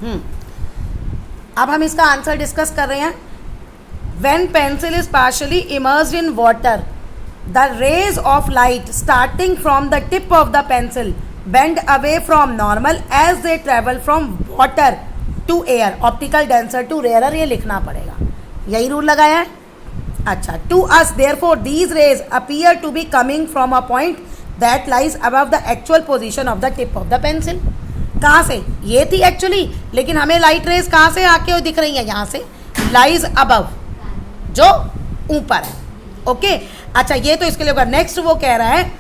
अब हम इसका आंसर डिस्कस कर रहे हैं. When pencil is partially immersed in water, the rays of light starting from the tip of the pencil bend away from normal as they travel from water to air. Optical denser to rarer, ये लिखना पड़ेगा. यही rule लगाया है. अच्छा, to us therefore these rays appear to be coming from a point that lies above the actual position of the tip of the pencil. कहाँ से? ये थी एक्चुअली, लेकिन हमें लाइट रेज कहाँ से आके दिख रही है? यहाँ से. लाइज अबव, जो ऊपर है. ओके. अच्छा, ये तो इसके लिए होगा. नेक्स्ट वो कह रहा है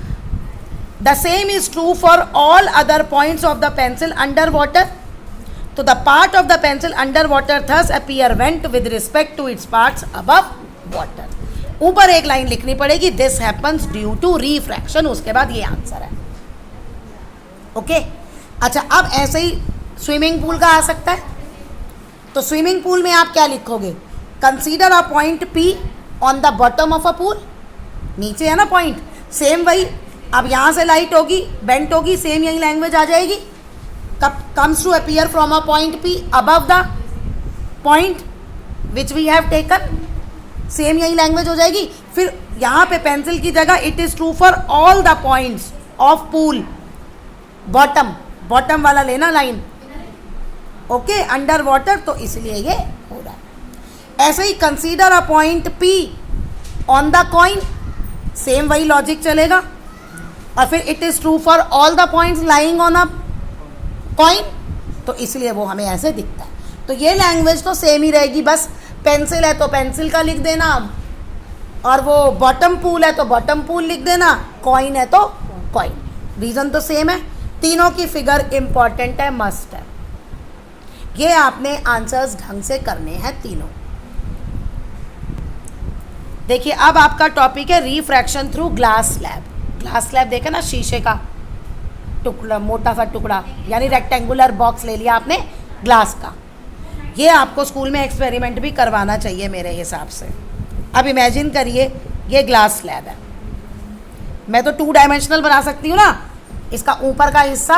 the same is true for all other points of the pencil under water. तो the part of the pencil under water thus appear bent with respect to its parts above water. ऊपर एक line लिखनी पड़ेगी, this happens due to refraction. उसके बाद ये answer है. Okay. अच्छा, अब ऐसे ही स्विमिंग पूल का आ सकता है. तो स्विमिंग पूल में आप क्या लिखोगे? Consider a point P on the bottom of a pool. नीचे है ना पॉइंट, सेम वही. अब यहाँ से लाइट होगी, बेंट होगी, सेम यही लैंग्वेज आ जाएगी. Comes to appear from a point P above the point which we have taken. Same यही लैंग्वेज हो जाएगी. फिर यहाँ पे पेंसिल की जगह it is true for all the points of pool. Bottom, bottom वाला लेना लाइन. ओके. अंडर वाटर, तो इसलिए ये हो रहा है. ऐसे ही consider a point P on the coin. Same वही लॉजिक चलेगा. और फिर it is true for all the points lying on a coin, तो इसलिए वो हमें ऐसे दिखता है. तो ये लैंग्वेज तो सेम ही रहेगी. बस पेंसिल है तो पेंसिल का लिख देना, और वो बॉटम पूल है तो बॉटम पूल लिख देना, कॉइन है तो कॉइन. रीज़न तो सेम है. तीनों की फिगर इंपॉर्टेंट है, मस्ट है. ये आपने आंसर्स ढंग से करने हैं तीनों. देखिए, अब आपका टॉपिक है refraction through glass slab. Glass slab देखे ना, शीशे का टुकड़ा, मोटा सा टुकड़ा, यानी रेक्टेंगुलर बॉक्स ले लिया आपने ग्लास का. ये आपको स्कूल में एक्सपेरिमेंट भी करवाना चाहिए मेरे हिसाब से. अब इमेजिन करिए ये ग्लास स्लैब है. मैं तो 2 डायमेंशनल बना सकती हूँ ना. इसका ऊपर का हिस्सा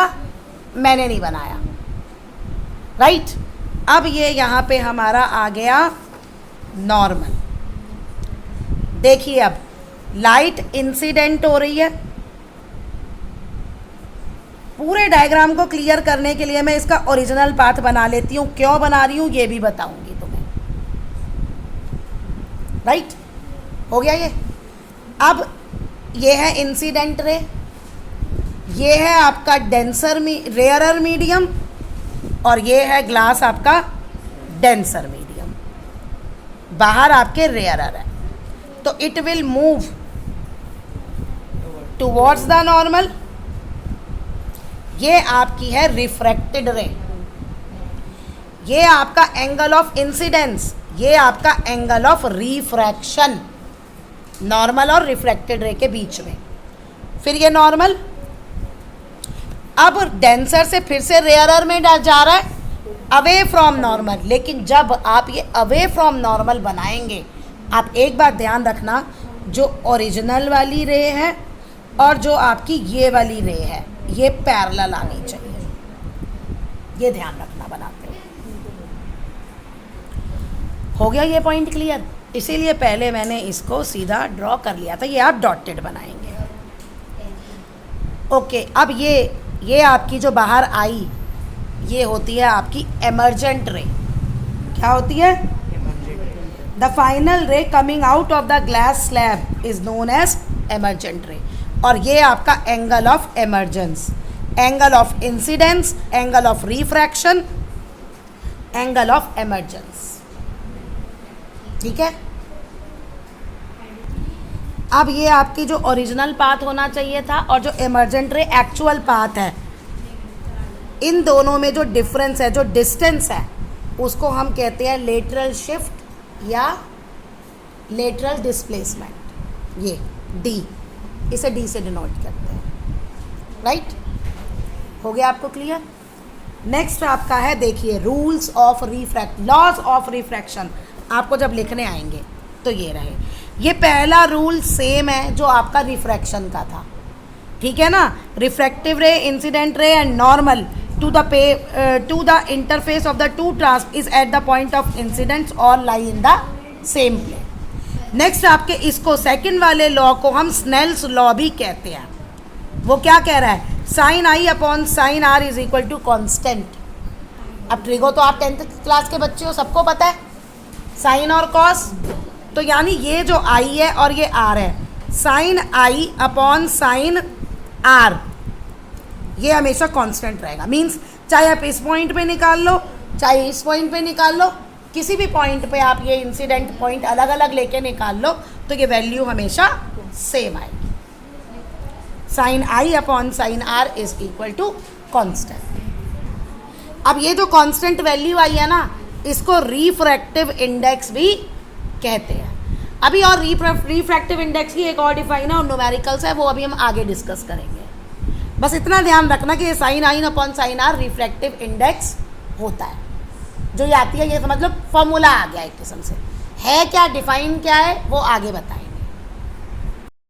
मैंने नहीं बनाया, राइट. अब ये यहाँ पे हमारा आ गया नॉर्मल. देखिए, अब लाइट इंसिडेंट हो रही है. पूरे डायग्राम को क्लियर करने के लिए मैं इसका ओरिजिनल पाथ बना लेती हूँ. क्यों बना रही हूँ ये भी बताऊंगी तुम्हें, राइट. हो गया ये. अब ये है इंसिडेंट रे, ये है आपका डेंसर रेयरर मीडियम, और ये है ग्लास आपका डेंसर मीडियम. बाहर आपके रेयरर है, तो it will move towards the normal. ये आपकी है रिफ्रैक्टेड रे. ये आपका एंगल ऑफ इंसिडेंस, ये आपका एंगल ऑफ रिफ्रैक्शन, नॉर्मल और रिफ्रैक्टेड रे के बीच में. फिर ये नॉर्मल. अब डेंसर से फिर से रेयरर में जा रहा है, अवे फ्रॉम नॉर्मल. लेकिन जब आप ये अवे फ्रॉम नॉर्मल बनाएंगे, आप एक बात ध्यान रखना, जो ओरिजिनल वाली रे है और जो आपकी ये वाली रे है, ये पैरेलल आनी चाहिए. ये ध्यान रखना बनाते हुए. हो गया ये पॉइंट क्लियर. इसीलिए पहले मैंने इसको सीधा ड्रॉ कर लिया था. ये आप डॉटेड बनाएंगे. ओके. अब ये आपकी जो बाहर आई, ये होती है आपकी एमर्जेंट रे. क्या होती है? The final ray coming out of the glass slab is known as emergent ray. और ये आपका angle of emergence, angle of incidence, angle of refraction, angle of emergence. ठीक है. अब ये आपकी जो ओरिजिनल पाथ होना चाहिए था और जो एमर्जेंट रे एक्चुअल पाथ है, इन दोनों में जो डिफरेंस है, जो डिस्टेंस है, उसको हम कहते हैं लेटरल शिफ्ट या लेटरल डिस्प्लेसमेंट. ये डी, इसे डी से डिनोट करते हैं, राइट. हो गया आपको क्लियर. नेक्स्ट आपका है, देखिए, rules of laws of refraction. आपको जब लिखने आएंगे तो ये रहे. ये पहला रूल सेम है जो आपका रिफ्रैक्शन का था, ठीक है ना. रिफ्रैक्टिव रे, incident ray and normal, to the interface of the two transp is at the point of incidence or lie in the same plane. Next आपके इसको सेकंड वाले लॉ को हम स्नेल्स लॉ भी कहते हैं. वो क्या कह रहा है? Sine I upon sine R is equal to constant. अब ट्रिगो तो आप 10th क्लास के बच्चे हो, सबको पता है, साइन और कॉस. तो यानी ये जो आई है और ये आर है, sine I upon sine R ये हमेशा कांस्टेंट रहेगा. मींस चाहे आप इस पॉइंट पे निकाल लो, चाहे इस पॉइंट पे निकाल लो, किसी भी पॉइंट पे आप ये इंसिडेंट पॉइंट अलग अलग लेके निकाल लो तो ये वैल्यू हमेशा सेम आएगी. Sine I upon sine R is equal to constant. अब ये जो कांस्टेंट वैल्यू आई है ना, इसको रिफ्रैक्टिव इंडेक्स भी कहते हैं. अभी और रिफ्रैक्टिव इंडेक्स की एक और डिफाइन है और न्यूमेरिकल्स है, वो अभी हम आगे डिस्कस करेंगे. बस इतना ध्यान रखना कि ये sine I upon sine R refractive index होता है. जो ये आती है ये समझ लो फॉर्मूला आ गया एक किस्म से, है क्या, डिफाइन क्या है वो आगे बताएं.